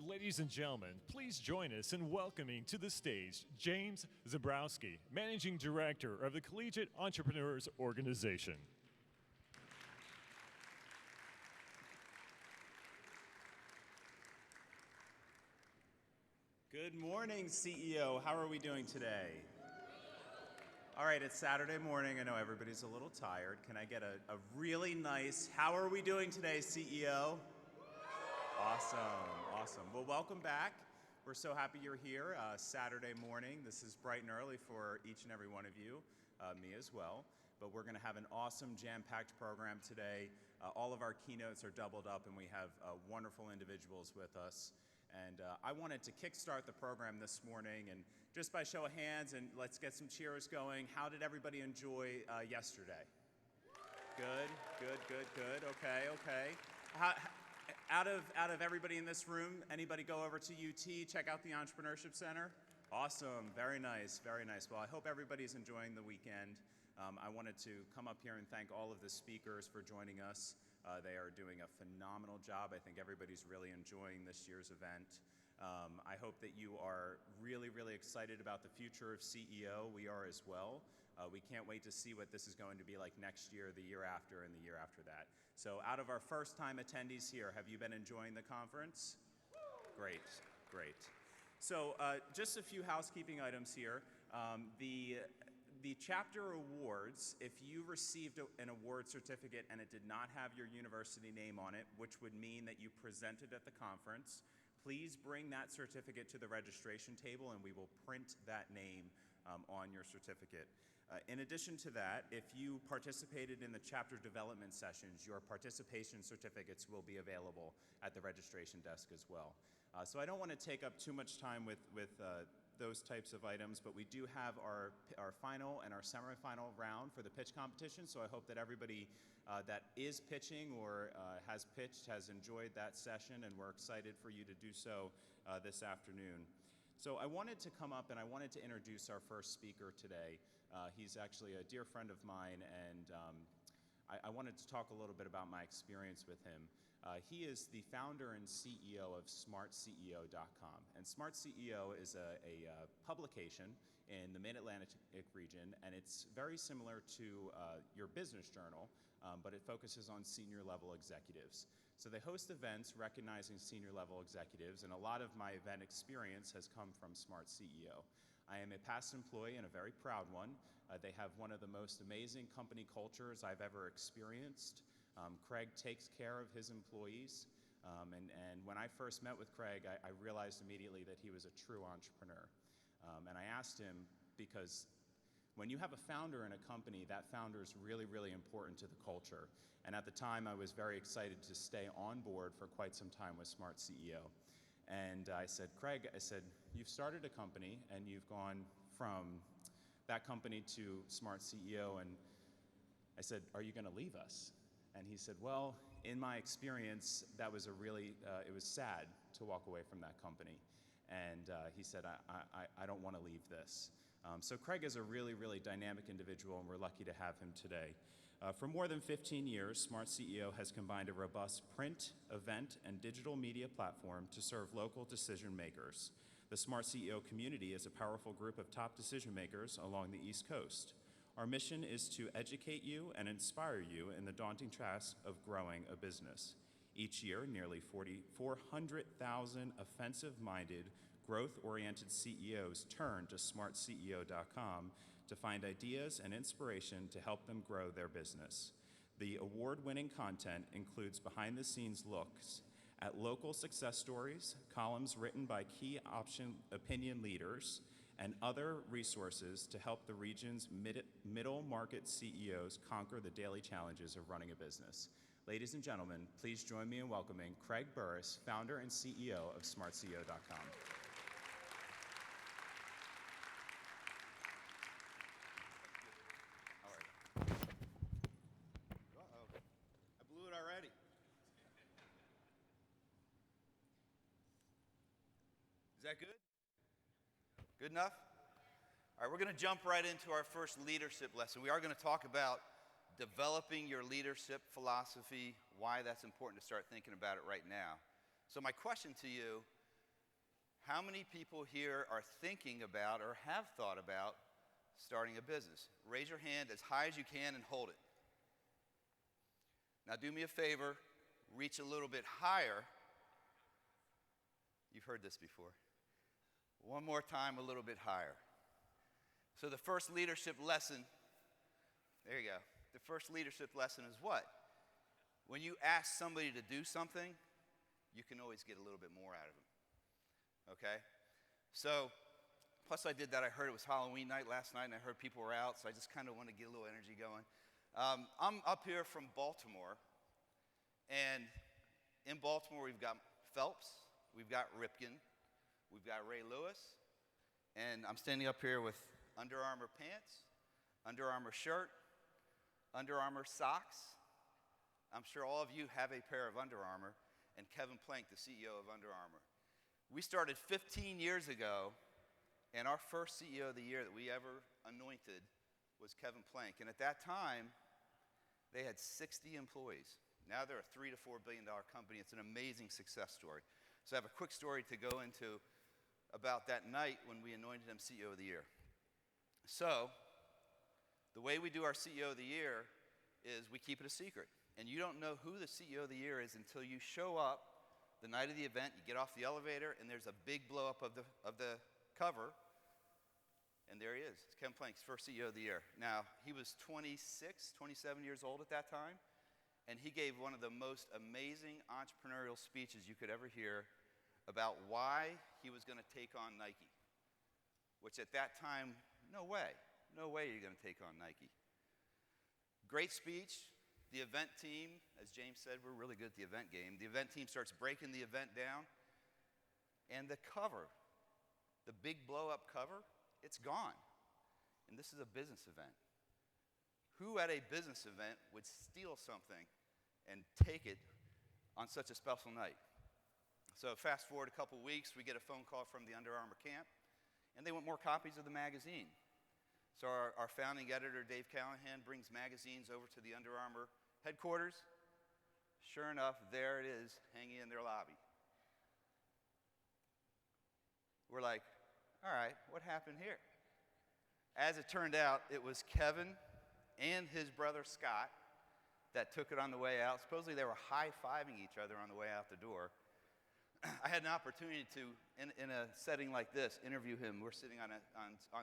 Ladies and gentlemen, please join us in welcoming to the stage James Zabrowski, Managing Director of the Collegiate Entrepreneurs Organization. Good morning, CEO. How are we doing today? All right, it's Saturday morning. I know everybody's a little tired. Can I get a really nice, how are we doing today, CEO? Awesome, awesome. Well, welcome back. We're so happy you're here. Saturday morning. This is bright and early for each and every one of you, me as well. But we're going to have an awesome jam-packed program today. All of our keynotes are doubled up, and we have wonderful individuals with us. And I wanted to kickstart the program this morning, and just by show of hands, and let's get some cheers going. How did everybody enjoy yesterday? Good, good, good, good. Okay, okay. Out of everybody in this room, anybody go over to UT, check out the Entrepreneurship Center? Awesome, very nice, very nice. Well, I hope everybody's enjoying the weekend. I wanted to come up here and thank all of the speakers for joining us. They are doing a phenomenal job. I think everybody's really enjoying this year's event. I hope that you are really, really excited about the future of CEO. We are as well. We can't wait to see what this is going to be like next year, the year after, and the year after that. So out of our first-time attendees here, have you been enjoying the conference? Great, great. So just a few housekeeping items here. The chapter awards, if you received an award certificate and it did not have your university name on it, which would mean that you presented at the conference, please bring that certificate to the registration table and we will print that name on your certificate. In addition to that, if you participated in the chapter development sessions, your participation certificates will be available at the registration desk as well. So I don't want to take up too much time with those types of items, but we do have our final and our semifinal round for the pitch competition, so I hope that everybody that is pitching or has pitched has enjoyed that session, and we're excited for you to do so this afternoon. So I wanted to come up and I wanted to introduce our first speaker today. He's actually a dear friend of mine, and I wanted to talk a little bit about my experience with him. He is the founder and CEO of SmartCEO.com. And SmartCEO is a publication in the Mid-Atlantic region, and it's very similar to your business journal, but it focuses on senior-level executives. So they host events recognizing senior-level executives, and a lot of my event experience has come from SmartCEO. I am a past employee and a very proud one. They have one of the most amazing company cultures I've ever experienced. Craig takes care of his employees, and when I first met with Craig, I realized immediately that he was a true entrepreneur. And I asked him, because when you have a founder in a company, that founder is really, really important to the culture. And at the time, I was very excited to stay on board for quite some time with SmartCEO. And I said, Craig, I said, you've started a company and you've gone from that company to SmartCEO, and I said, are you going to leave us? And he said, well, in my experience, that was it was sad to walk away from that company. And he said, I don't want to leave this. So Craig is a really, really dynamic individual, and we're lucky to have him today. For more than 15 years, SmartCEO has combined a robust print, event, and digital media platform to serve local decision makers. The SmartCEO community is a powerful group of top decision makers along the East Coast. Our mission is to educate you and inspire you in the daunting task of growing a business. Each year, nearly 400,000 offensive-minded, growth-oriented CEOs turn to SmartCEO.com to find ideas and inspiration to help them grow their business. The award-winning content includes behind-the-scenes looks at local success stories, columns written by key opinion leaders, and other resources to help the region's middle market CEOs conquer the daily challenges of running a business. Ladies and gentlemen, please join me in welcoming Craig Burris, founder and CEO of SmartCEO.com. Is that good? Good enough? All right, we're going to jump right into our first leadership lesson. We are going to talk about developing your leadership philosophy, why that's important to start thinking about it right now. So my question to you How many people here are thinking about or have thought about starting a business? Raise your hand as high as you can and hold it. Now do me a favor, reach a little bit higher. You've heard this before. One more time, a little bit higher. So the first leadership lesson, there you go. The first leadership lesson is what? When you ask somebody to do something, you can always get a little bit more out of them. Okay? So, plus I did that. I heard it was Halloween night last night, and I heard people were out, so I just kind of want to get a little energy going. I'm up here from Baltimore, and in Baltimore we've got Phelps, we've got Ripken, we've got Ray Lewis, and I'm standing up here with Under Armour pants, Under Armour shirt, Under Armour socks. I'm sure all of you have a pair of Under Armour, and Kevin Plank, the CEO of Under Armour. We started 15 years ago, and our first CEO of the year that we ever anointed was Kevin Plank. And at that time, they had 60 employees. Now they're a $3 to $4 billion company. It's an amazing success story. So I have a quick story to go into about that night when we anointed him CEO of the year. So the way we do our CEO of the year is we keep it a secret. And you don't know who the CEO of the year is until you show up the night of the event, you get off the elevator, and there's a big blow up of the cover. And there he is. It's Kevin Plank's first CEO of the year. Now, he was 27 years old at that time, and he gave one of the most amazing entrepreneurial speeches you could ever hear about why he was going to take on Nike, which at that time, no way you're going to take on Nike. Great speech. The event team, as James said, we're really good at the event game. The event team starts breaking the event down, and the cover, the big blow-up cover, it's gone. And this is a business event. Who at a business event would steal something and take it on such a special night? So fast forward a couple weeks, we get a phone call from the Under Armour camp, and they want more copies of the magazine. So our founding editor, Dave Callahan, brings magazines over to the Under Armour headquarters. Sure enough, there it is, hanging in their lobby. We're like, all right, what happened here? As it turned out, it was Kevin and his brother Scott that took it on the way out. Supposedly they were high-fiving each other on the way out the door. I had an opportunity to, in a setting like this, interview him. We're sitting on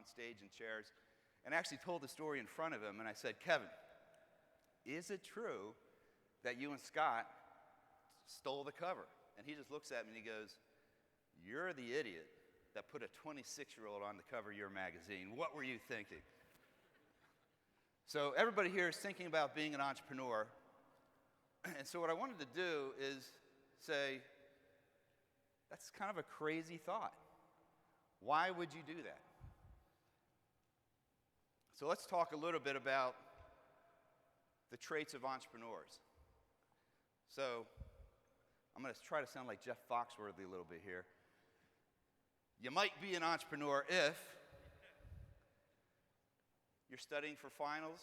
stage in chairs, and I actually told the story in front of him, and I said, Kevin, is it true that you and Scott stole the cover? And he just looks at me and he goes, you're the idiot that put a 26-year-old on the cover of your magazine. What were you thinking? So everybody here is thinking about being an entrepreneur. And so what I wanted to do is say, that's kind of a crazy thought. Why would you do that? So let's talk a little bit about the traits of entrepreneurs. So I'm going to try to sound like Jeff Foxworthy a little bit here. You might be an entrepreneur if you're studying for finals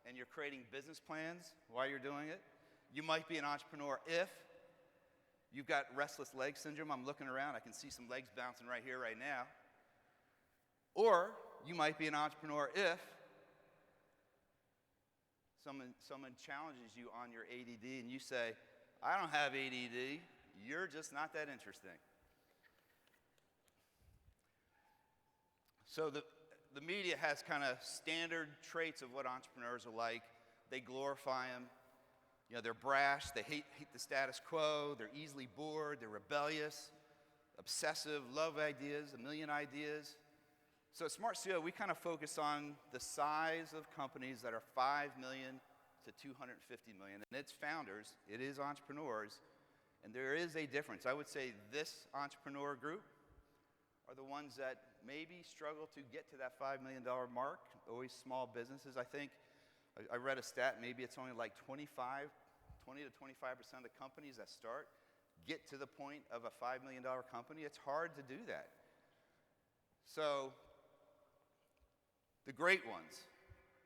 and you're creating business plans while you're doing it. You might be an entrepreneur if you've got restless leg syndrome. I'm looking around, I can see some legs bouncing right here, right now. Or you might be an entrepreneur if someone challenges you on your ADD and you say, I don't have ADD, you're just not that interesting. So the media has kind of standard traits of what entrepreneurs are like. They glorify them. You know, they're brash, they hate the status quo, they're easily bored, they're rebellious, obsessive, love ideas, a million ideas. So at SmartCEO, we kind of focus on the size of companies that are 5 million to 250 million. And its founders, it is entrepreneurs, and there is a difference. I would say this entrepreneur group are the ones that maybe struggle to get to that $5 million mark, always small businesses. I think, I read a stat, maybe it's only like 20 to 25% of the companies that start get to the point of a $5 million company. It's hard to do that. So the great ones,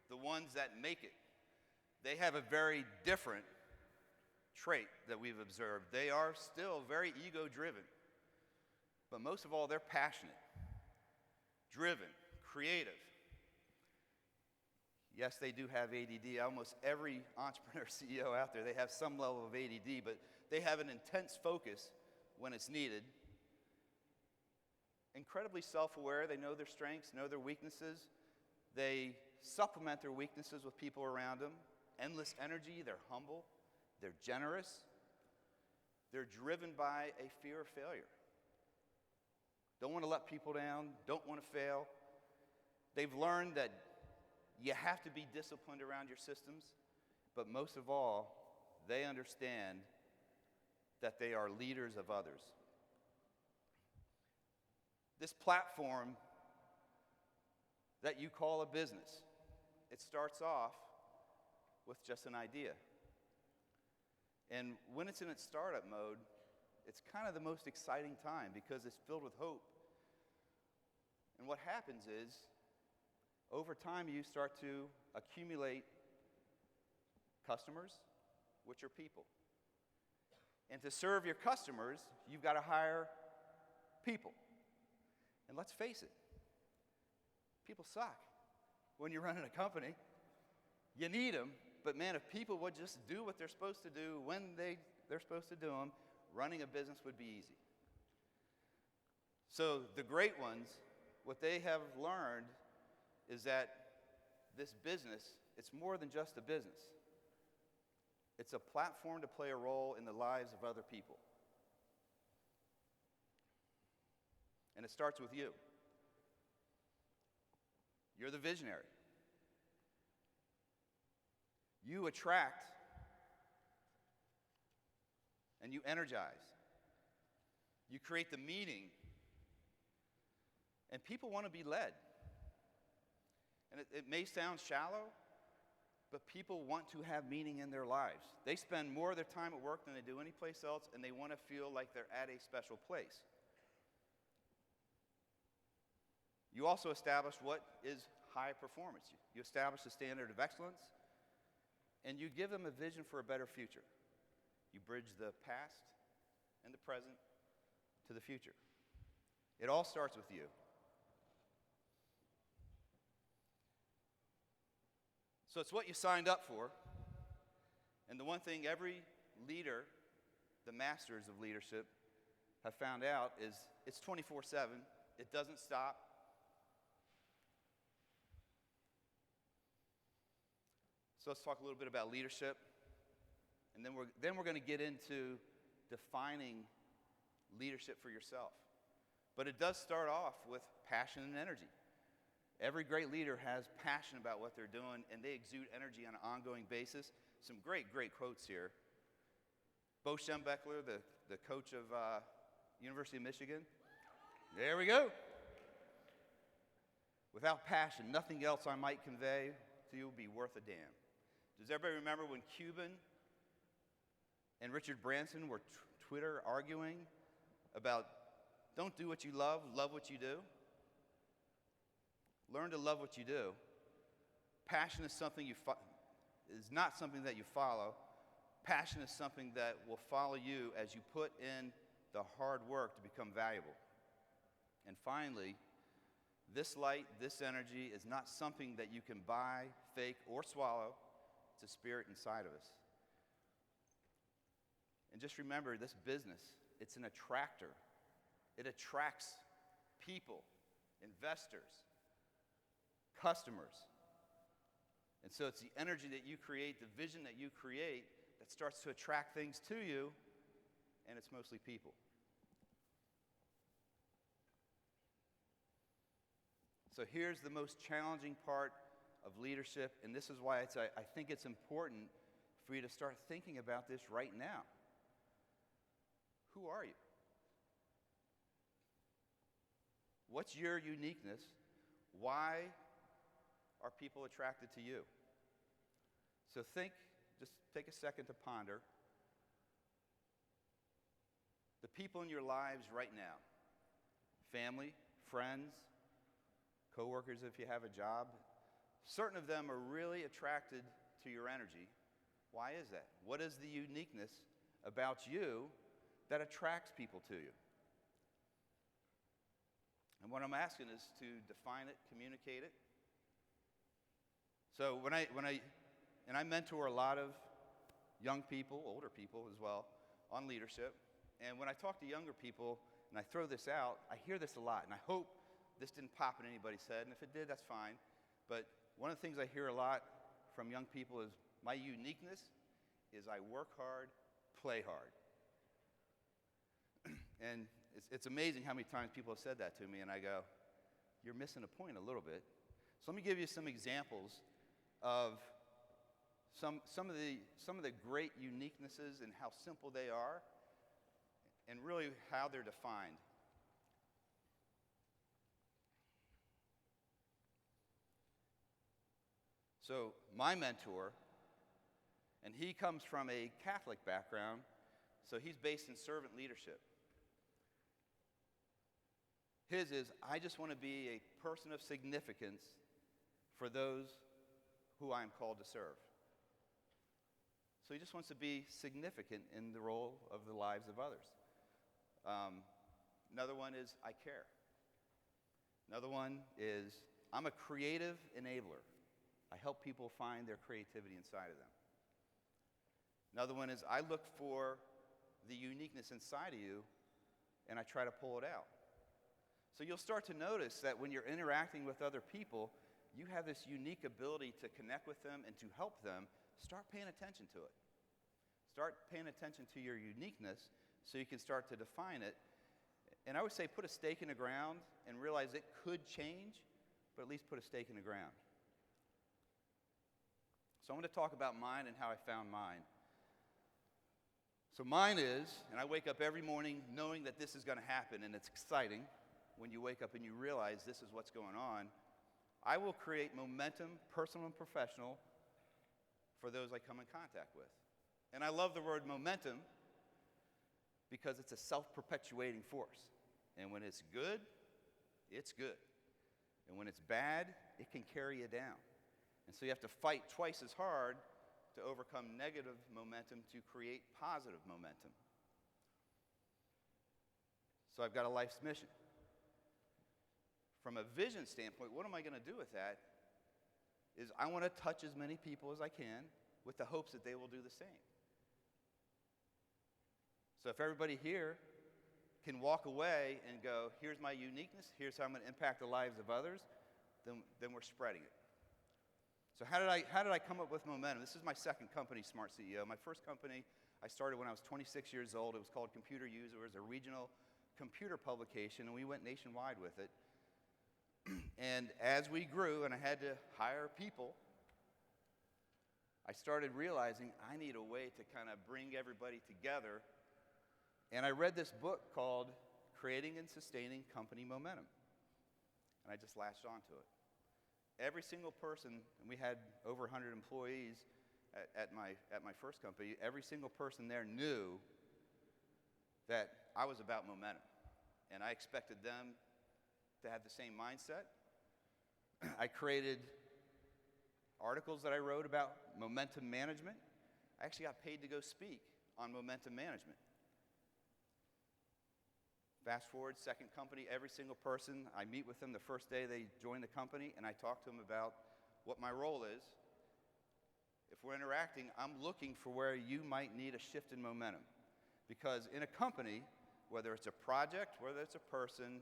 the ones that make it, they have a very different trait that we've observed. They are still very ego-driven. But most of all, they're passionate, driven, creative. Yes, they do have ADD. Almost every entrepreneur CEO out there, they have some level of ADD, but they have an intense focus when it's needed. Incredibly self-aware. They know their strengths, know their weaknesses. They supplement their weaknesses with people around them. Endless energy. They're humble. They're generous. They're driven by a fear of failure. Don't want to let people down. Don't want to fail. They've learned that you have to be disciplined around your systems, but most of all, they understand that they are leaders of others. This platform that you call a business, it starts off with just an idea. And when it's in its startup mode, it's kind of the most exciting time because it's filled with hope. And what happens is, over time, you start to accumulate customers, which are people. And to serve your customers, you've got to hire people. And let's face it, people suck when you're running a company. You need them, but man, if people would just do what they're supposed to do when they're supposed to do them, running a business would be easy. So the great ones, what they have learned is that this business, it's more than just a business. It's a platform to play a role in the lives of other people. And it starts with you. You're the visionary. You attract and you energize. You create the meaning. And people want to be led. And it may sound shallow, but people want to have meaning in their lives. They spend more of their time at work than they do any place else, and they want to feel like they're at a special place. You also establish what is high performance. You establish a standard of excellence, and you give them a vision for a better future. You bridge the past and the present to the future. It all starts with you. So it's what you signed up for. And the one thing every leader, the masters of leadership, have found out is it's 24/7. It doesn't stop. So let's talk a little bit about leadership. And then we're going to get into defining leadership for yourself. But it does start off with passion and energy. Every great leader has passion about what they're doing, and they exude energy on an ongoing basis. Some great quotes here. Bo Schembechler, the coach of University of Michigan. There we go. Without passion, nothing else I might convey to you will be worth a damn. Does everybody remember when Cuban and Richard Branson were Twitter arguing about don't do what you love what you do? Learn to love what you do. Passion is something is not something that you follow. Passion is something that will follow you as you put in the hard work to become valuable. And finally, this light, this energy is not something that you can buy, fake, or swallow. It's a spirit inside of us. And just remember, this business, it's an attractor. It attracts people, investors, customers. And so it's the energy that you create, the vision that you create, that starts to attract things to you, and it's mostly people. So here's the most challenging part of leadership, and this is why I think it's important for you to start thinking about this right now. Who are you? What's your uniqueness? Why are people attracted to you? So just take a second to ponder. The people in your lives right now, family, friends, coworkers if you have a job, certain of them are really attracted to your energy. Why is that? What is the uniqueness about you that attracts people to you? And what I'm asking is to define it, communicate it. So when I mentor a lot of young people, older people as well, on leadership. And when I talk to younger people and I throw this out, I hear this a lot. And I hope this didn't pop in anybody's head. And if it did, that's fine. But one of the things I hear a lot from young people is my uniqueness is I work hard, play hard. And it's amazing how many times people have said that to me. And I go, you're missing a point a little bit. So let me give you some examples of some of the great uniquenesses and how simple they are and really how they're defined. So my mentor, and he comes from a Catholic background, so he's based in servant leadership. His is, I just want to be a person of significance for those who I am called to serve. So he just wants to be significant in the role of the lives of others. Another one is, I care. Another one is, I'm a creative enabler. I help people find their creativity inside of them. Another one is, I look for the uniqueness inside of you, and I try to pull it out. So you'll start to notice that when you're interacting with other people, you have this unique ability to connect with them and to help them. Start paying attention to it. Start paying attention to your uniqueness so you can start to define it. And I would say put a stake in the ground and realize it could change, but at least put a stake in the ground. So I'm going to talk about mine and how I found mine. So mine is, and I wake up every morning knowing that this is going to happen, and it's exciting when you wake up and you realize this is what's going on. I will create momentum, personal and professional, for those I come in contact with. And I love the word momentum because it's a self-perpetuating force. And when it's good, it's good. And when it's bad, it can carry you down. And so you have to fight twice as hard to overcome negative momentum to create positive momentum. So I've got a life's mission. From a vision standpoint, what am I going to do with that? Is I want to touch as many people as I can with the hopes that they will do the same. So if everybody here can walk away and go, here's my uniqueness, here's how I'm going to impact the lives of others, then we're spreading it. So how did I come up with momentum? This is my second company, SmartCEO. My first company I started when I was 26 years old. It was called Computer User. It was a regional computer publication, and we went nationwide with it. And as we grew and I had to hire people, I started realizing I need a way to kind of bring everybody together. And I read this book called Creating and Sustaining Company Momentum. And I just latched onto it. Every single person, and we had over 100 employees at my first company, every single person there knew that I was about momentum. And I expected them to have the same mindset. I created articles that I wrote about momentum management. I actually got paid to go speak on momentum management. Fast forward, second company, every single person, I meet with them the first day they join the company, and I talk to them about what my role is. If we're interacting, I'm looking for where you might need a shift in momentum. Because in a company, whether it's a project, whether it's a person,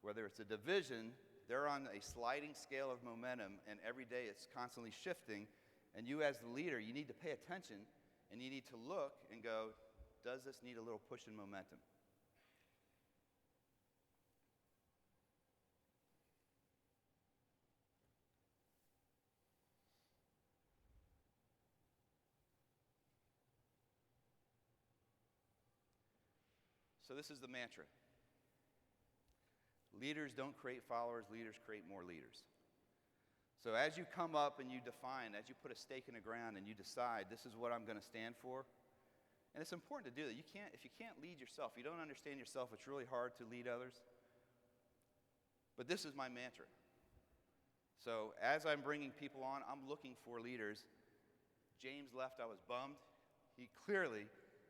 whether it's a division, they're on a sliding scale of momentum, and every day it's constantly shifting. And you as the leader, you need to pay attention, and you need to look and go, does this need a little push in momentum? So this is the mantra. Leaders don't create followers, leaders create more leaders. So as you come up and you define, as you put a stake in the ground and you decide this is what I'm going to stand for, and it's important to do that. If you can't lead yourself, you don't understand yourself, it's really hard to lead others. But this is my mantra. So as I'm bringing people on, I'm looking for leaders. James left, I was bummed. He clearly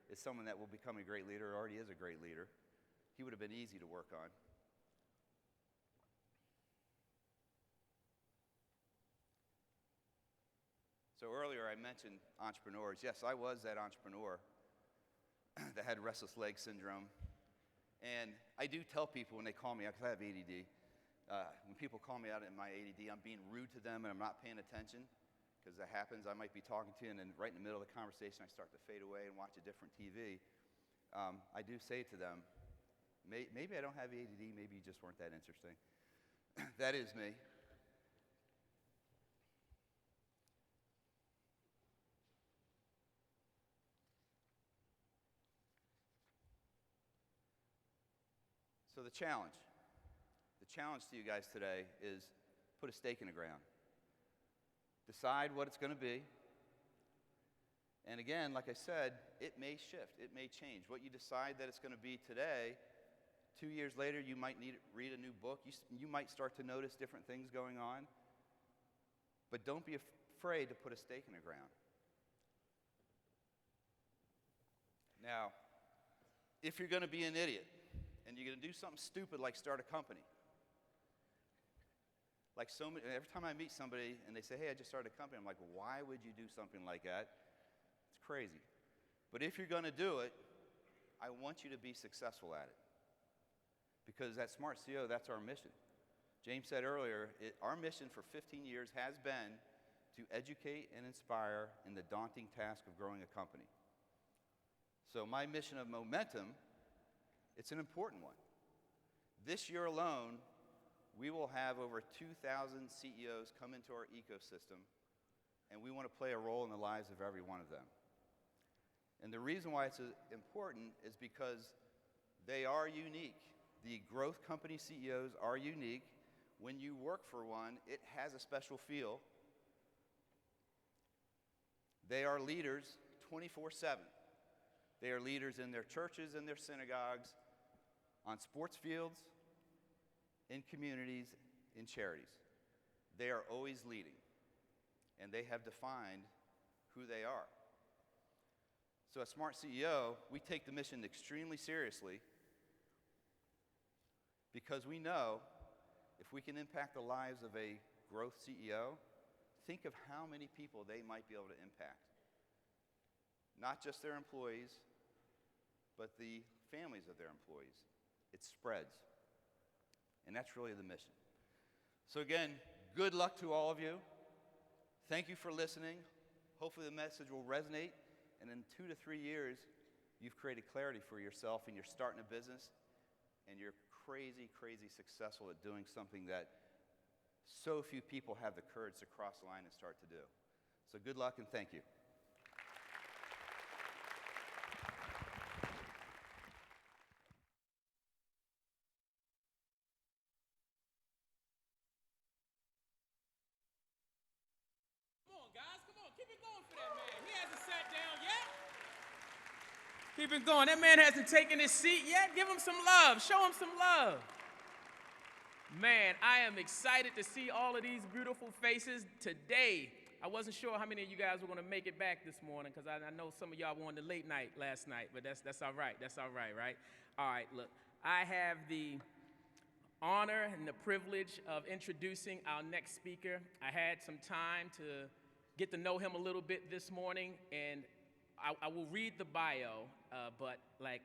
is someone that will become a great leader, already is a great leader. He would have been easy to work on. So earlier I mentioned entrepreneurs. Yes, I was that entrepreneur that had restless leg syndrome. And I do tell people when they call me out, because I have ADD, when people call me out in my ADD, I'm being rude to them and I'm not paying attention, because that happens. I might be talking to you, and then right in the middle of the conversation, I start to fade away and watch a different TV. I do say to them, maybe I don't have ADD, maybe you just weren't that interesting. That is me. So the challenge to you guys today is put a stake in the ground. Decide what it's going to be. And again, like I said, it may shift, it may change. What you decide that it's going to be today, 2 years later, you might read a new book. You might start to notice different things going on. But don't be afraid to put a stake in the ground. Now, if you're going to be an idiot, and you're going to do something stupid like start a company. Like every time I meet somebody and they say, hey, I just started a company, I'm like, well, why would you do something like that? It's crazy. But if you're going to do it, I want you to be successful at it. Because at SmartCEO, that's our mission. James said earlier, our mission for 15 years has been to educate and inspire in the daunting task of growing a company. So my mission of momentum, it's an important one. This year alone, we will have over 2,000 CEOs come into our ecosystem, and we want to play a role in the lives of every one of them. And the reason why it's important is because they are unique. The growth company CEOs are unique. When you work for one, it has a special feel. They are leaders 24/7. They are leaders in their churches and their synagogues, on sports fields, in communities, in charities. They are always leading, and they have defined who they are. So at SmartCEO, we take the mission extremely seriously, because we know if we can impact the lives of a growth CEO, think of how many people they might be able to impact. Not just their employees, but the families of their employees. It spreads. And that's really the mission. So again, good luck to all of you. Thank you for listening. Hopefully the message will resonate, and in 2 to 3 years, you've created clarity for yourself, and you're starting a business, and you're crazy, crazy successful at doing something that so few people have the courage to cross the line and start to do. So good luck, and thank you. Keep it going. That man hasn't taken his seat yet. Give him some love. Show him some love. Man, I am excited to see all of these beautiful faces today. I wasn't sure how many of you guys were going to make it back this morning, because I know some of y'all wanted the late night last night, but that's all right. That's all right, right? All right, look. I have the honor and the privilege of introducing our next speaker. I had some time to get to know him a little bit this morning, and I will read the bio, but like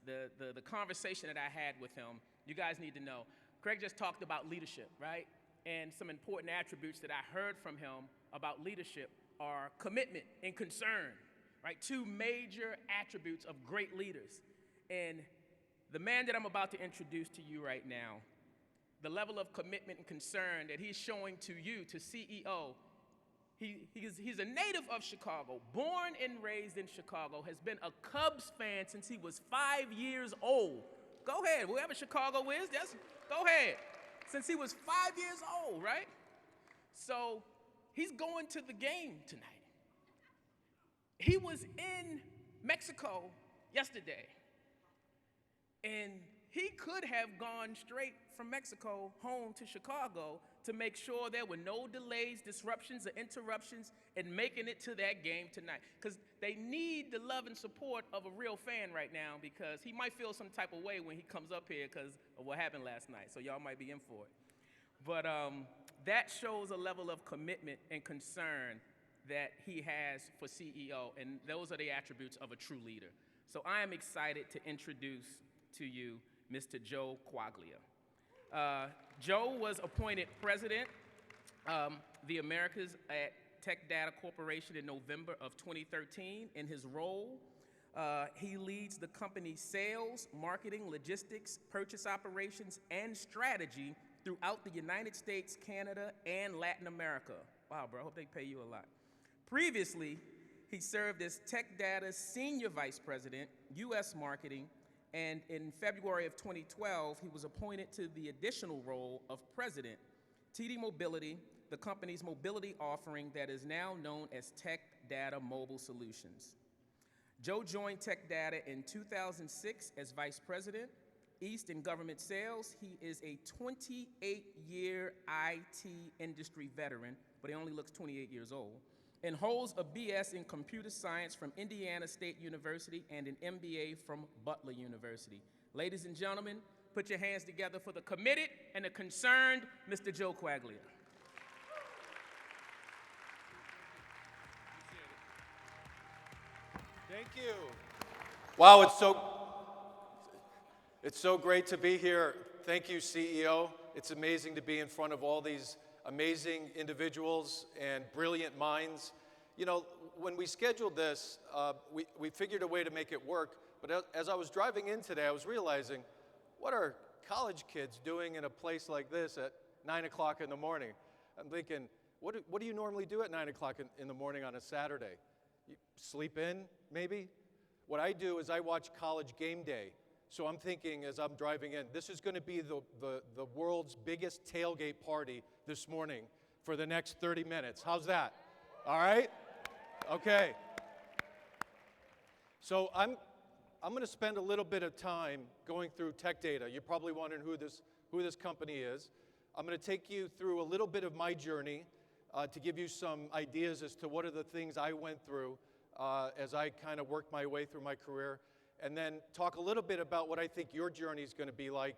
the conversation that I had with him, you guys need to know. Craig just talked about leadership, right? And some important attributes that I heard from him about leadership are commitment and concern, right? Two major attributes of great leaders. And the man that I'm about to introduce to you right now, the level of commitment and concern that he's showing to you, to CEO, he's a native of Chicago, born and raised in Chicago, has been a Cubs fan since he was 5 years old. Go ahead, whoever Chicago is, go ahead. Since he was 5 years old, right? So he's going to the game tonight. He was in Mexico yesterday, and he could have gone straight from Mexico home to Chicago to make sure there were no delays, disruptions, or interruptions in making it to that game tonight. Because they need the love and support of a real fan right now, because he might feel some type of way when he comes up here because of what happened last night. So y'all might be in for it. But that shows a level of commitment and concern that he has for CEO, and those are the attributes of a true leader. So I am excited to introduce to you Mr. JoeQuaglia. Joe was appointed president of the Americas at Tech Data Corporation in November of 2013. In his role, he leads the company's sales, marketing, logistics, purchase operations, and strategy throughout the United States, Canada, and Latin America. Wow, bro, I hope they pay you a lot. Previously, he served as Tech Data's Senior Vice President, U.S. Marketing, and in February of 2012, he was appointed to the additional role of President, TD Mobility, the company's mobility offering that is now known as Tech Data Mobile Solutions. Joe joined Tech Data in 2006 as Vice President, East in Government Sales. He is a 28-year IT industry veteran, but he only looks 28 years old, and holds a BS in Computer Science from Indiana State University and an MBA from Butler University. Ladies and gentlemen, put your hands together for the committed and the concerned Mr. JoeQuaglia. Thank you. Wow, it's so great to be here. Thank you, CEO. It's amazing to be in front of all these amazing individuals and brilliant minds. You know, when we scheduled this, we figured a way to make it work, but as I was driving in today, I was realizing, what are college kids doing in a place like this at 9 o'clock in the morning? I'm thinking, what do you normally do at 9 o'clock in the morning on a Saturday? You sleep in, maybe? What I do is I watch College Game Day. So I'm thinking as I'm driving in, this is going to be the world's biggest tailgate party this morning for the next 30 minutes. How's that? All right? Okay. So I'm going to spend a little bit of time going through Tech Data. You're probably wondering who this company is. I'm going to take you through a little bit of my journey to give you some ideas as to what are the things I went through as I kind of worked my way through my career, and then talk a little bit about what I think your journey is going to be like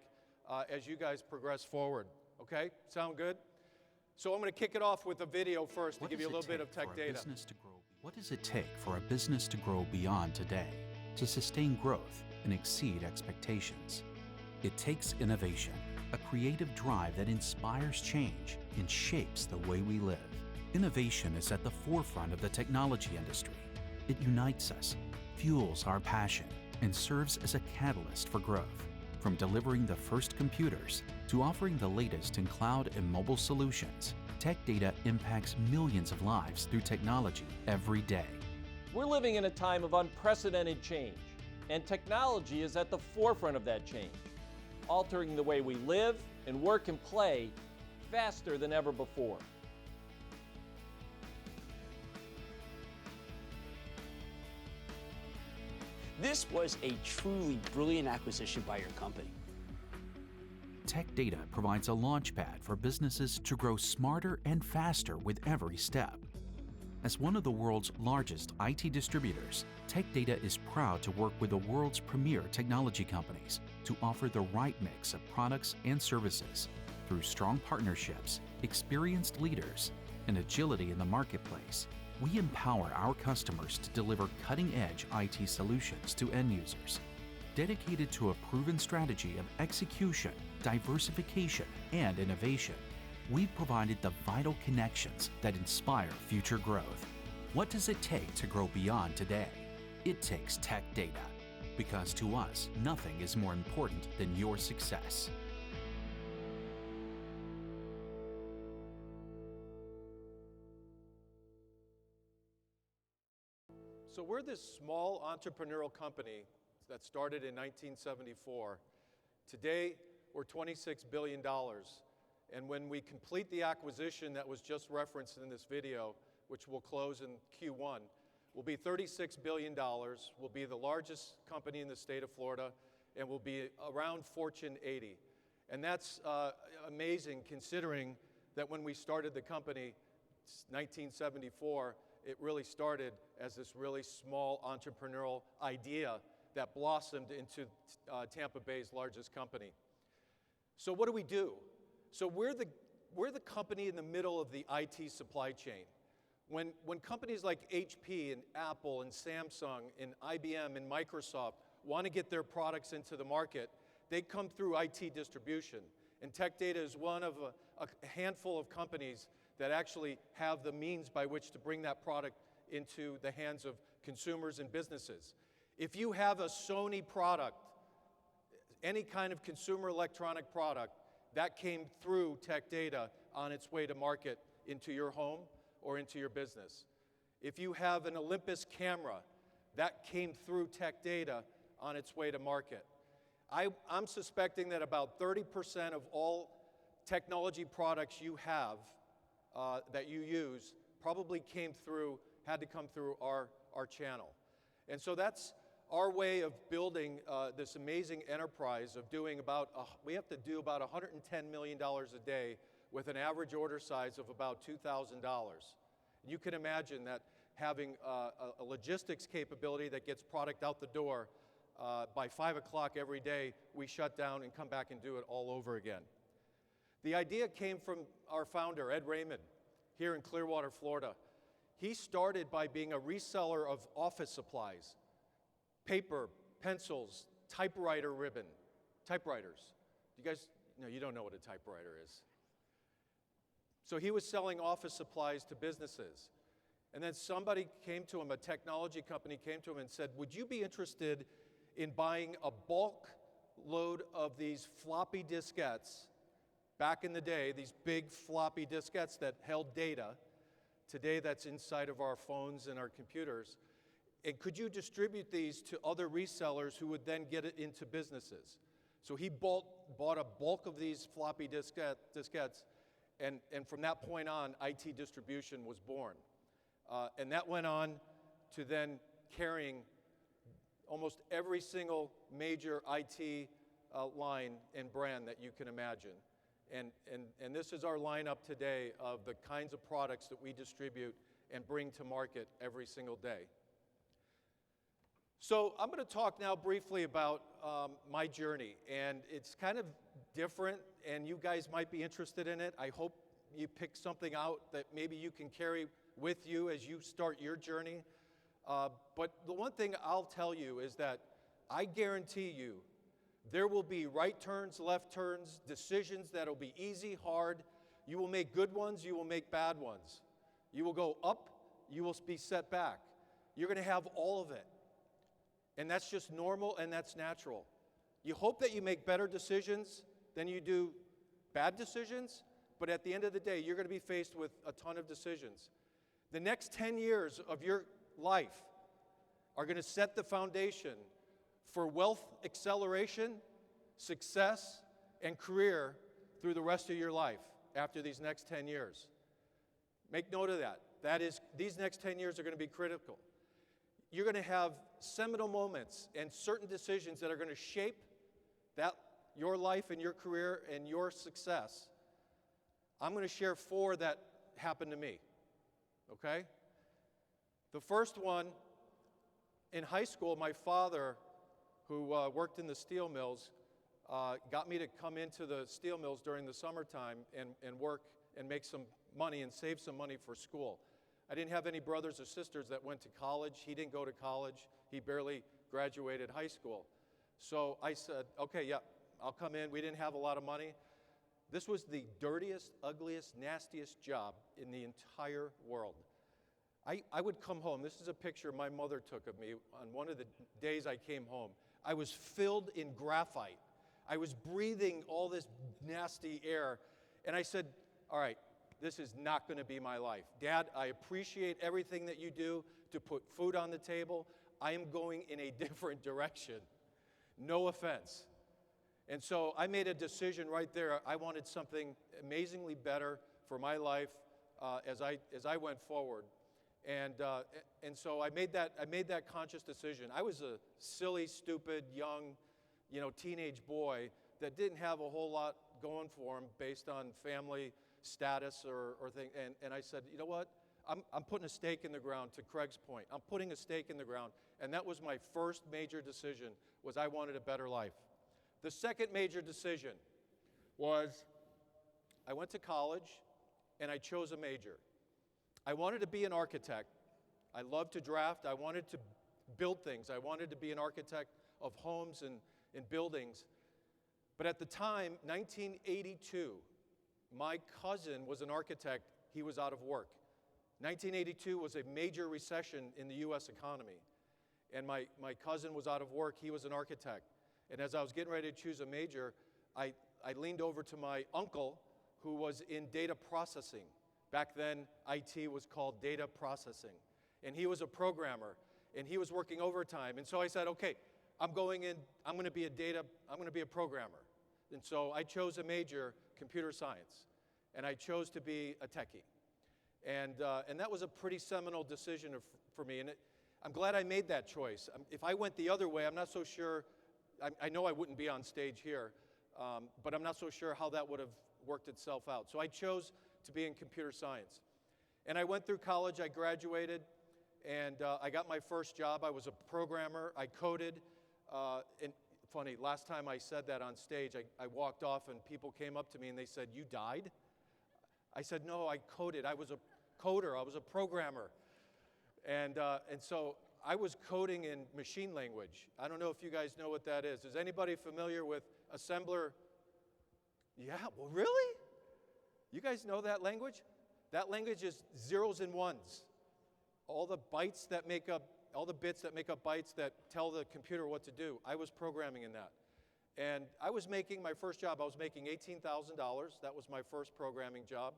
as you guys progress forward. Okay? Sound good? So I'm going to kick it off with a video first to give you a little bit of Tech Data. What does it take for a business to grow beyond today, to sustain growth and exceed expectations? It takes innovation, a creative drive that inspires change and shapes the way we live. Innovation is at the forefront of the technology industry. It unites us, fuels our passion, and serves as a catalyst for growth. From delivering the first computers to offering the latest in cloud and mobile solutions, Tech Data impacts millions of lives through technology every day. We're living in a time of unprecedented change, and technology is at the forefront of that change, altering the way we live and work and play faster than ever before. This was a truly brilliant acquisition by your company. Tech Data provides a launchpad for businesses to grow smarter and faster with every step. As one of the world's largest IT distributors, Tech Data is proud to work with the world's premier technology companies to offer the right mix of products and services through strong partnerships, experienced leaders, and agility in the marketplace. We empower our customers to deliver cutting-edge IT solutions to end users. Dedicated to a proven strategy of execution, diversification, and innovation, we've provided the vital connections that inspire future growth. What does it take to grow beyond today? It takes Tech Data, because to us, nothing is more important than your success. So we're this small entrepreneurial company that started in 1974. Today, we're $26 billion. And when we complete the acquisition that was just referenced in this video, which will close in Q1, we'll be $36 billion. We'll be the largest company in the state of Florida, and we'll be around Fortune 80. And that's amazing considering that when we started the company, 1974, it really started as this really small entrepreneurial idea that blossomed into Tampa Bay's largest company. So what do? So we're the company in the middle of the IT supply chain. When companies like HP and Apple and Samsung and IBM and Microsoft want to get their products into the market, they come through IT distribution. And Tech Data is one of a handful of companies that actually have the means by which to bring that product into the hands of consumers and businesses. If you have a Sony product, any kind of consumer electronic product, that came through Tech Data on its way to market into your home or into your business. If you have an Olympus camera, that came through Tech Data on its way to market. I'm suspecting that about 30% of all technology products you have, that you use, probably had to come through our channel. And so that's our way of building this amazing enterprise of doing we have to do about $110 million a day with an average order size of about $2,000. You can imagine that having a logistics capability that gets product out the door by 5 o'clock every day, we shut down and come back and do it all over again. The idea came from our founder, Ed Raymond, here in Clearwater, Florida. He started by being a reseller of office supplies, paper, pencils, typewriter ribbon, typewriters. You guys, no, you don't know what a typewriter is. So he was selling office supplies to businesses. And then somebody came to him, a technology company came to him and said, would you be interested in buying a bulk load of these floppy diskettes? Back in the day, these big floppy diskettes that held data. Today, that's inside of our phones and our computers. And could you distribute these to other resellers who would then get it into businesses? So he bought a bulk of these floppy diskettes, and from that point on, IT distribution was born. And that went on to then carrying almost every single major IT line and brand that you can imagine. And this is our lineup today of the kinds of products that we distribute and bring to market every single day. So I'm going to talk now briefly about my journey, and it's kind of different, and you guys might be interested in it. I hope you pick something out that maybe you can carry with you as you start your journey. But the one thing I'll tell you is that I guarantee you there will be right turns, left turns, decisions that will be easy, hard. You will make good ones, you will make bad ones. You will go up, you will be set back. You're going to have all of it. And that's just normal and that's natural. You hope that you make better decisions than you do bad decisions, but at the end of the day, you're going to be faced with a ton of decisions. The next 10 years of your life are going to set the foundation for wealth acceleration, success, and career through the rest of your life after these next 10 years. Make note of that. That is, these next 10 years are going to be critical. You're going to have seminal moments and certain decisions that are going to shape your life and your career and your success. I'm going to share 4 that happened to me, okay? The first one, in high school, my father, who worked in the steel mills, got me to come into the steel mills during the summertime and work and make some money and save some money for school. I didn't have any brothers or sisters that went to college. He didn't go to college. He barely graduated high school. So I said, okay, yeah, I'll come in. We didn't have a lot of money. This was the dirtiest, ugliest, nastiest job in the entire world. I would come home. This is a picture my mother took of me on one of the days I came home. I was filled in graphite. I was breathing all this nasty air. And I said, all right, this is not going to be my life. Dad, I appreciate everything that you do to put food on the table. I am going in a different direction. No offense. And so I made a decision right there. I wanted something amazingly better for my life as I went forward. And so I made that conscious decision. I was a silly, stupid, young, teenage boy that didn't have a whole lot going for him based on family status or thing. And I said, you know what? I'm putting a stake in the ground, to Craig's point. I'm putting a stake in the ground. And that was my first major decision, was I wanted a better life. The second major decision was I went to college and I chose a major. I wanted to be an architect. I loved to draft. I wanted to build things. I wanted to be an architect of homes and buildings. But at the time, 1982, my cousin was an architect. He was out of work. 1982 was a major recession in the US economy. And my cousin was out of work. He was an architect. And as I was getting ready to choose a major, I leaned over to my uncle, who was in data processing. Back then, IT was called data processing. And he was a programmer, and he was working overtime. And so I said, okay, I'm going to be a programmer. And so I chose a major, computer science, and I chose to be a techie. And that was a pretty seminal decision for me, and I'm glad I made that choice. If I went the other way, I'm not so sure, I know I wouldn't be on stage here, but I'm not so sure how that would have worked itself out. So I chose to be in computer science. And I went through college, I graduated, and I got my first job. I was a programmer, I coded, and funny, last time I said that on stage, I walked off and people came up to me and they said, "You died?" I said, "No, I coded. I was a coder. I was a programmer." And so I was coding in machine language. I don't know if you guys know what that is. Is anybody familiar with assembler? Yeah, well, really? You guys know that language? That language is zeros and ones. All the bytes that make up, all the bits that make up bytes that tell the computer what to do. I was programming in that. And I was making my first job, I was making $18,000. That was my first programming job.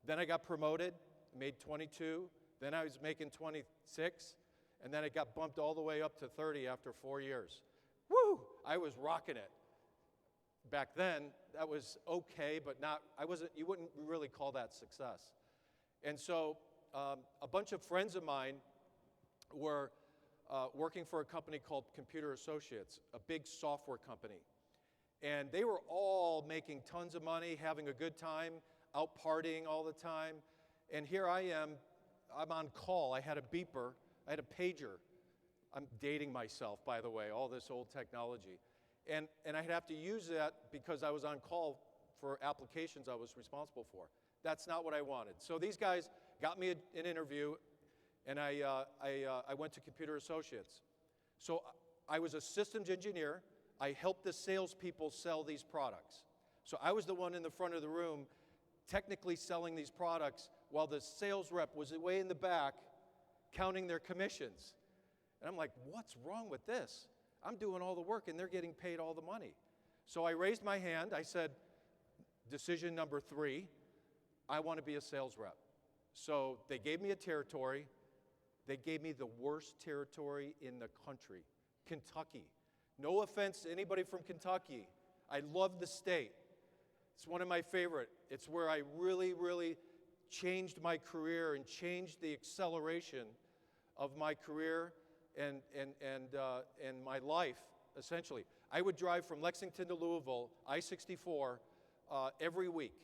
Then I got promoted, made 22. Then I was making 26. And then it got bumped all the way up to 30 after 4 years. Woo! I was rocking it. Back then, that was okay, but you wouldn't really call that success. And so a bunch of friends of mine were working for a company called Computer Associates, a big software company. And they were all making tons of money, having a good time, out partying all the time. And here I am, I'm on call. I had a beeper, I had a pager. I'm dating myself, by the way, all this old technology. And I'd have to use that because I was on call for applications I was responsible for. That's not what I wanted. So these guys got me an interview, and I went to Computer Associates. So I was a systems engineer. I helped the salespeople sell these products. So I was the one in the front of the room technically selling these products while the sales rep was way in the back counting their commissions. And I'm like, what's wrong with this? I'm doing all the work and they're getting paid all the money. So I raised my hand. I said, decision number 3, I want to be a sales rep. So they gave me a territory. They gave me the worst territory in the country, Kentucky. No offense to anybody from Kentucky. I love the state. It's one of my favorite. It's where I really, really changed my career and changed the acceleration of my career and my life, essentially. I would drive from Lexington to Louisville, I-64, every week.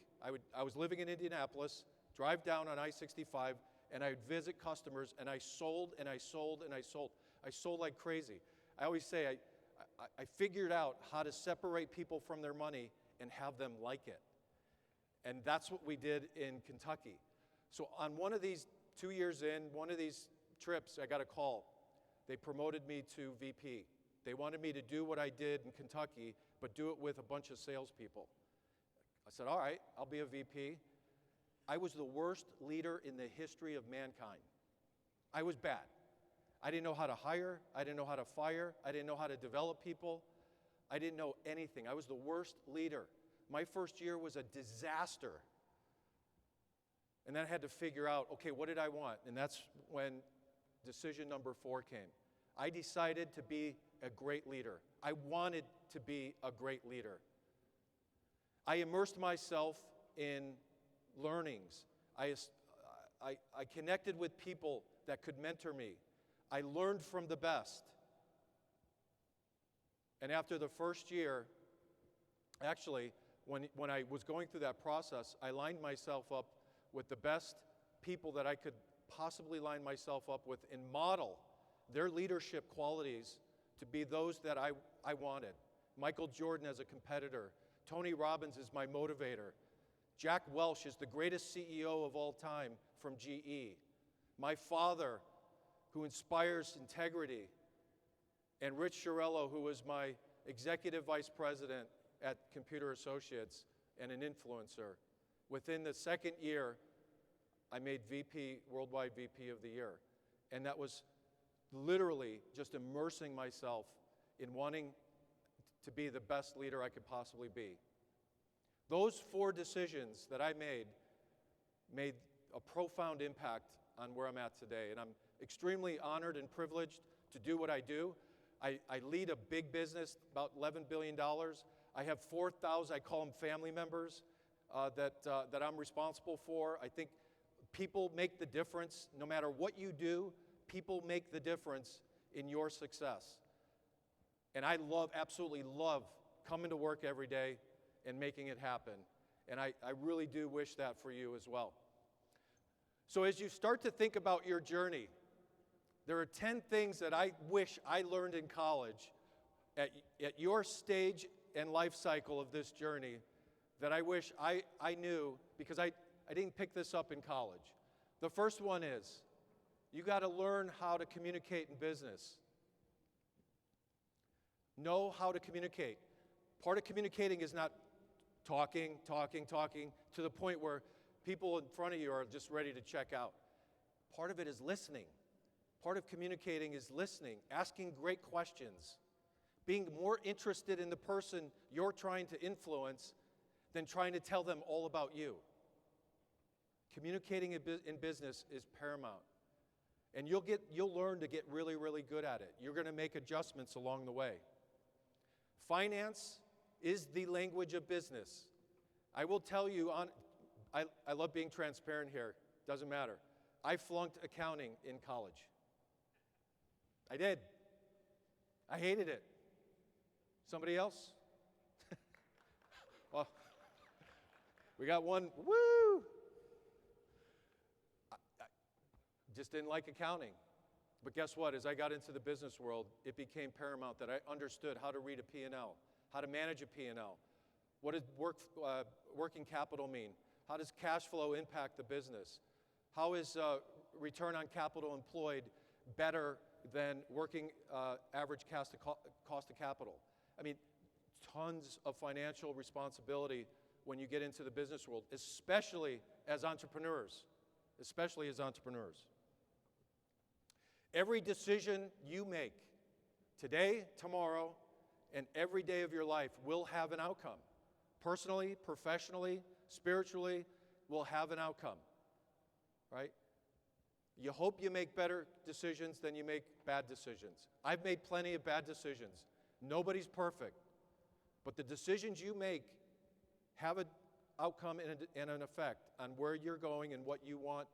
I was living in Indianapolis, drive down on I-65, and I would visit customers, and I sold, and I sold, and I sold. I sold like crazy. I always say I figured out how to separate people from their money and have them like it. And that's what we did in Kentucky. So on one of these 2 years in, one of these trips, I got a call. They promoted me to VP. They wanted me to do what I did in Kentucky, but do it with a bunch of salespeople. I said, all right, I'll be a VP. I was the worst leader in the history of mankind. I was bad. I didn't know how to hire. I didn't know how to fire. I didn't know how to develop people. I didn't know anything. I was the worst leader. My first year was a disaster. And then I had to figure out, okay, what did I want? And that's when decision number 4 came. I decided to be a great leader. I wanted to be a great leader. I immersed myself in learnings. I connected with people that could mentor me. I learned from the best. And after the first year, actually, when I was going through that process, I lined myself up with the best people that I could possibly line myself up with and model their leadership qualities to be those that I wanted. Michael Jordan as a competitor. Tony Robbins is my motivator. Jack Welch is the greatest CEO of all time from GE. My father, who inspires integrity, and Rich Chiarello, who was my executive vice president at Computer Associates and an influencer. Within the second year, I made VP, Worldwide VP of the Year. And that was literally just immersing myself in wanting to be the best leader I could possibly be. Those 4 decisions that I made a profound impact on where I'm at today. And I'm extremely honored and privileged to do what I do. I lead a big business, about $11 billion. I have 4,000, I call them family members, that I'm responsible for. I think people make the difference. No matter what you do, people make the difference in your success. And I absolutely love coming to work every day and making it happen. And I really do wish that for you as well. So as you start to think about your journey, there are 10 things that I wish I learned in college at your stage and life cycle of this journey that I wish I knew, because I didn't pick this up in college. The first one is, you got to learn how to communicate in business. Know how to communicate. Part of communicating is not talking to the point where people in front of you are just ready to check out. Part of it is listening. Part of communicating is listening, asking great questions, being more interested in the person you're trying to influence than trying to tell them all about you. Communicating in business is paramount. And you'll learn to get really, really good at it. You're going to make adjustments along the way. Finance is the language of business. I will tell you, I love being transparent here. Doesn't matter. I flunked accounting in college. I did. I hated it. Somebody else? Well, we got one. Woo! I just didn't like accounting. But guess what? As I got into the business world, it became paramount that I understood how to read a P&L, how to manage a P&L. What does working capital mean? How does cash flow impact the business? How is return on capital employed better than working average cost of capital? I mean, tons of financial responsibility when you get into the business world, especially as entrepreneurs. Every decision you make today, tomorrow, and every day of your life will have an outcome. Personally, professionally, spiritually, will have an outcome, right? You hope you make better decisions than you make bad decisions. I've made plenty of bad decisions. Nobody's perfect. But the decisions you make have an outcome and an effect on where you're going and what you want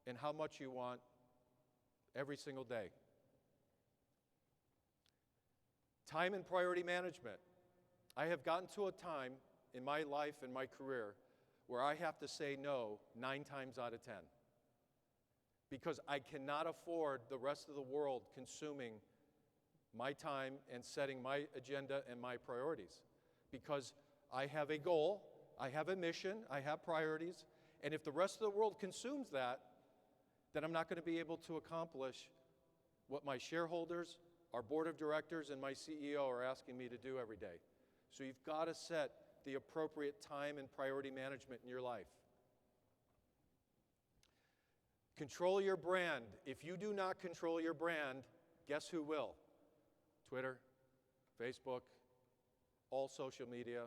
and how much you want every single day. Time and priority management. I have gotten to a time in my life and my career where I have to say no 9 times out of 10. Because I cannot afford the rest of the world consuming my time and setting my agenda and my priorities. Because I have a goal, I have a mission, I have priorities, and if the rest of the world consumes that, then I'm not going to be able to accomplish what my shareholders, our board of directors, and my CEO are asking me to do every day. So you've got to set the appropriate time and priority management in your life. Control your brand. If you do not control your brand, guess who will? Twitter, Facebook, all social media.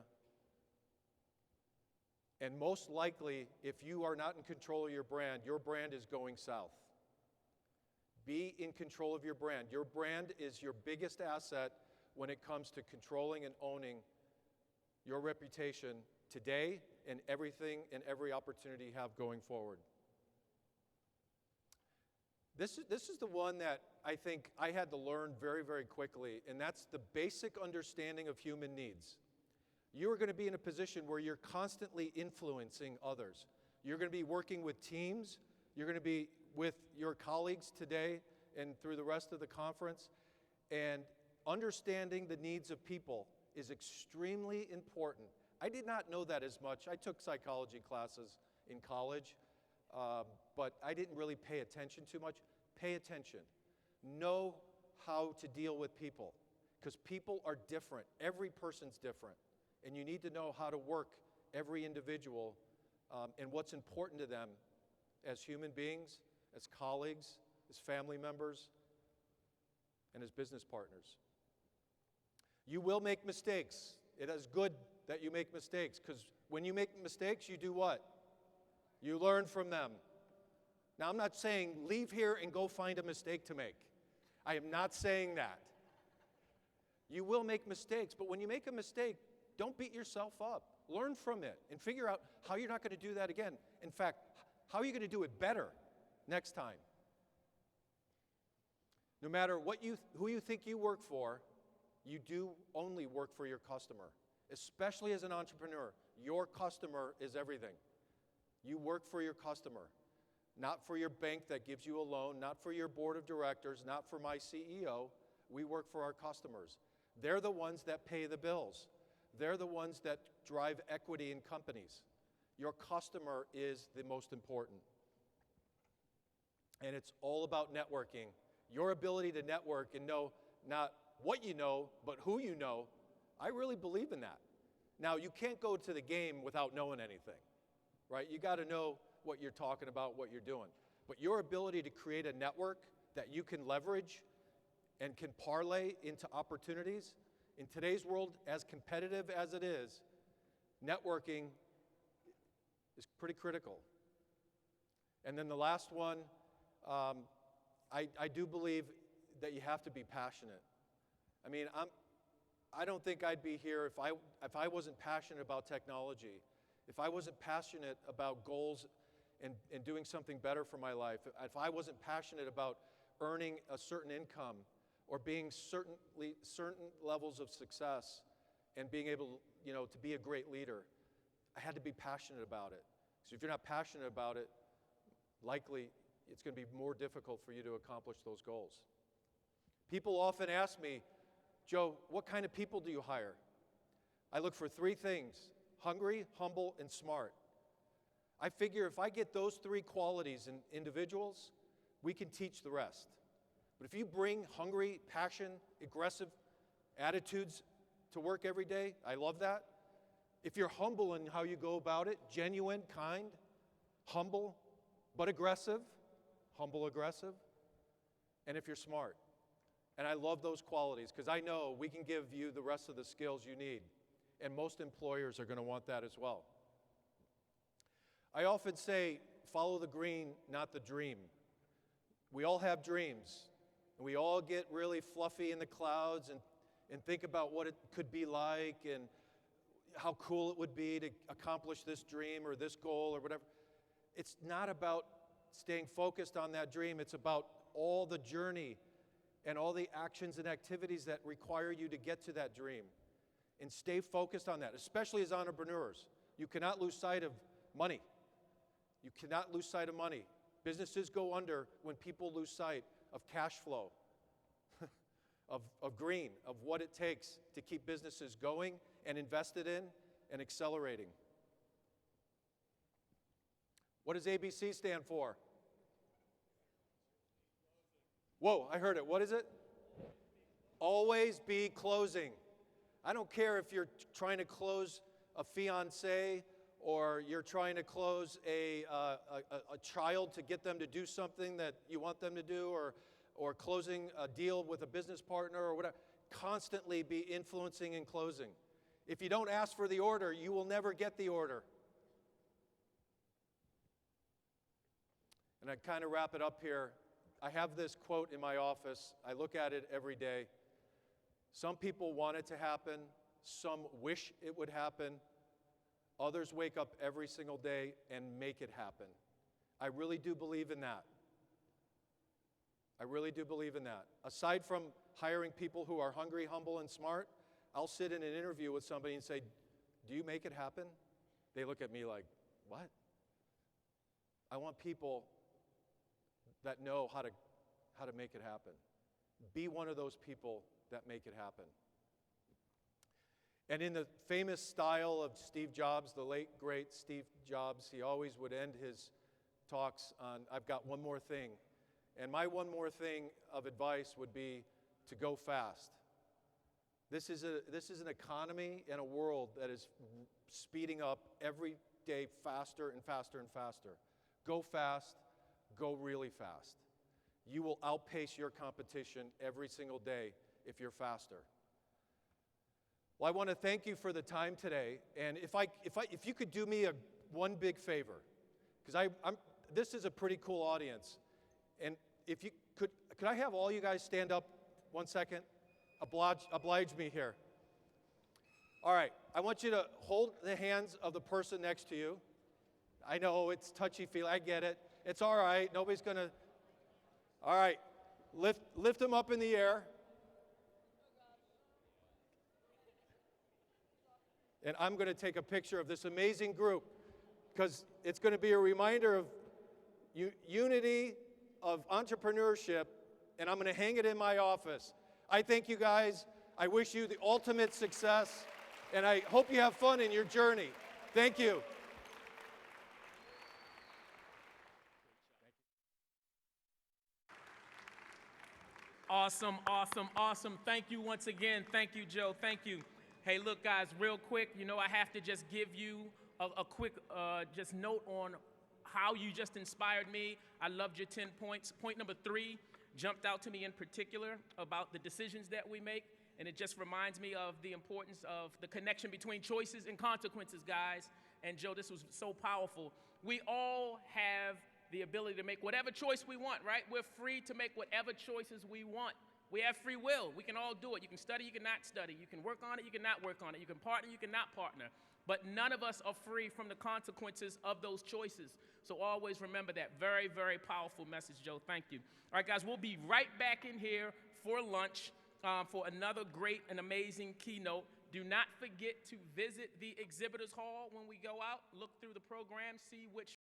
And most likely, if you are not in control of your brand is going south. Be in control of your brand. Your brand is your biggest asset when it comes to controlling and owning your reputation today and everything and every opportunity you have going forward. This is the one that I think I had to learn very, very quickly, and that's the basic understanding of human needs. You are going to be in a position where you're constantly influencing others. You're going to be working with teams. You're going to be with your colleagues today and through the rest of the conference. And understanding the needs of people is extremely important. I did not know that as much. I took psychology classes in college, but I didn't really pay attention too much. Pay attention. Know how to deal with people, because people are different. Every person's different, and you need to know how to work every individual and what's important to them as human beings, as colleagues, as family members, and as business partners. You will make mistakes. It is good that you make mistakes, because when you make mistakes, you do what? You learn from them. Now, I'm not saying leave here and go find a mistake to make. I am not saying that. You will make mistakes, but when you make a mistake, don't beat yourself up. Learn from it and figure out how you're not going to do that again. In fact, how are you going to do it better next time? No matter who you think you work for, you do only work for your customer. Especially as an entrepreneur, your customer is everything. You work for your customer, not for your bank that gives you a loan, not for your board of directors, not for my CEO. We work for our customers. They're the ones that pay the bills. They're the ones that drive equity in companies. Your customer is the most important. And it's all about networking. Your ability to network and know not what you know, but who you know. I really believe in that. Now, you can't go to the game without knowing anything, right? You got to know what you're talking about, what you're doing. But your ability to create a network that you can leverage and can parlay into opportunities, in today's world, as competitive as it is, networking is pretty critical. And then the last one, I do believe that you have to be passionate. I mean, I don't think I'd be here if I wasn't passionate about technology, if I wasn't passionate about goals and doing something better for my life, if I wasn't passionate about earning a certain income or being certain levels of success and being able, to be a great leader, I had to be passionate about it. So if you're not passionate about it, likely it's going to be more difficult for you to accomplish those goals. People often ask me, Joe, what kind of people do you hire? I look for three things: hungry, humble, and smart. I figure if I get those three qualities in individuals, we can teach the rest. But if you bring hungry, passion, aggressive attitudes to work every day, I love that. If you're humble in how you go about it, genuine, kind, humble, but aggressive, humble, aggressive, and if you're smart. And I love those qualities because I know we can give you the rest of the skills you need. And most employers are going to want that as well. I often say, follow the green, not the dream. We all have dreams. And we all get really fluffy in the clouds and think about what it could be like and how cool it would be to accomplish this dream or this goal or whatever. It's not about staying focused on that dream. It's about all the journey and all the actions and activities that require you to get to that dream. And stay focused on that, especially as entrepreneurs. You cannot lose sight of money. You cannot lose sight of money. Businesses go under when people lose sight of cash flow, of green, of what it takes to keep businesses going and invested in and accelerating. What does ABC stand for? Whoa, I heard it. What is it? Always be closing. I don't care if you're trying to close a fiancé or you're trying to close a child to get them to do something that you want them to do, or closing a deal with a business partner or whatever. Constantly be influencing and closing. If you don't ask for the order, you will never get the order. And I kind of wrap it up here. I have this quote in my office. I look at it every day. Some people want it to happen. Some wish it would happen. Others wake up every single day and make it happen. I really do believe in that. I really do believe in that. Aside from hiring people who are hungry, humble, and smart, I'll sit in an interview with somebody and say, do you make it happen? They look at me like, what? I want people that know how to make it happen. Be one of those people that make it happen. And in the famous style of Steve Jobs, the late, great Steve Jobs, he always would end his talks on, I've got one more thing. And my one more thing of advice would be to go fast. This is an economy and a world that is speeding up every day faster and faster and faster. Go fast, go really fast. You will outpace your competition every single day if you're faster. Well, I want to thank you for the time today, and if you could do me one big favor, because this is a pretty cool audience, and if you could I have all you guys stand up 1 second? Oblige me here. All right, I want you to hold the hands of the person next to you. I know it's touchy-feely, I get it. It's all right, nobody's gonna. All right, lift them up in the air. And I'm going to take a picture of this amazing group because it's going to be a reminder of unity, of entrepreneurship, and I'm going to hang it in my office. I thank you guys. I wish you the ultimate success, and I hope you have fun in your journey. Thank you. Awesome, awesome, awesome. Thank you once again. Thank you, Joe. Thank you. Hey, look, guys, real quick, I have to just give you a quick just note on how you just inspired me. I loved your 10 points. Point number 3 jumped out to me in particular about the decisions that we make, and it just reminds me of the importance of the connection between choices and consequences, guys. And Joe, this was so powerful. We all have the ability to make whatever choice we want, right? We're free to make whatever choices we want. We have free will. We can all do it. You can study, you can not study. You can work on it, you can not work on it. You can partner, you can not partner. But none of us are free from the consequences of those choices. So always remember that. Very, very powerful message, Joe. Thank you. All right, guys, we'll be right back in here for lunch for another great and amazing keynote. Do not forget to visit the exhibitors hall when we go out. Look through the program, see which